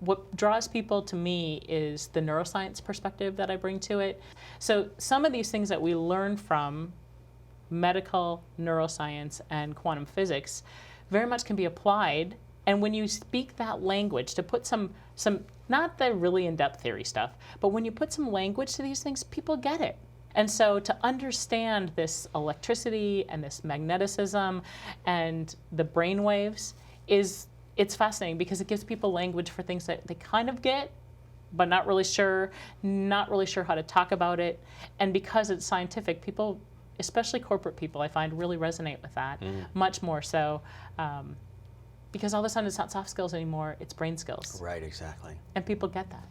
what draws people to me is the neuroscience perspective that I bring to it. So some of these things that we learn from medical neuroscience and quantum physics very much can be applied. And when you speak that language, to put some not the really in-depth theory stuff, but when you put some language to these things, people get it. And so to understand this electricity and this magneticism and the brain waves it's fascinating because it gives people language for things that they kind of get, but not really sure how to talk about it. And because it's scientific, people, especially corporate people, I find really resonate with that, much more so. Because all of a sudden it's not soft skills anymore, it's brain skills. Right, exactly. And people get that.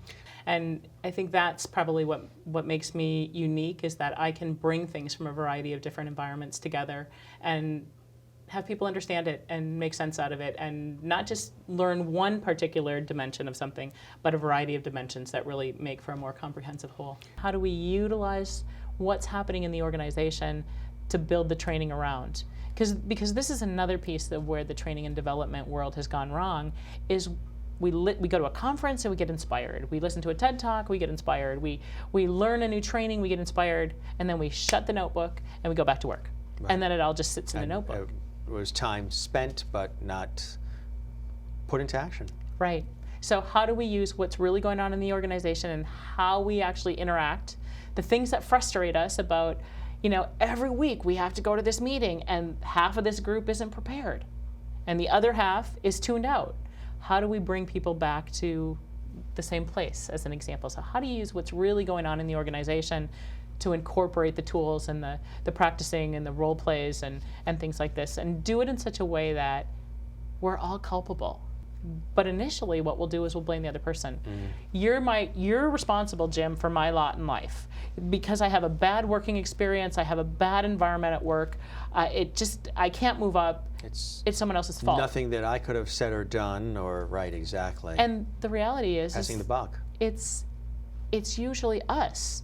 And I think that's probably what makes me unique, is that I can bring things from a variety of different environments together and have people understand it and make sense out of it, and not just learn one particular dimension of something, but a variety of dimensions that really make for a more comprehensive whole. How do we utilize what's happening in the organization to build the training around? Because this is another piece of where the training and development world has gone wrong, is we go to a conference and we get inspired. We listen to a TED Talk, we get inspired. We learn a new training, we get inspired, and then we shut the notebook and we go back to work. Right. And then it all just sits in the notebook. It was time spent, but not put into action. Right. So how do we use what's really going on in the organization and how we actually interact, the things that frustrate us about, every week we have to go to this meeting and half of this group isn't prepared and the other half is tuned out. How do we bring people back to the same place, as an example? So how do you use what's really going on in the organization to incorporate the tools and the practicing and the role plays and things like this, and do it in such a way that we're all culpable. But initially what we'll do is we'll blame the other person. You're responsible, Jim, for my lot in life. Because I have a bad working experience, I have a bad environment at work, I can't move up. It's someone else's fault. Nothing that I could have said or done, or right, exactly. And the reality is passing the buck. It's usually us.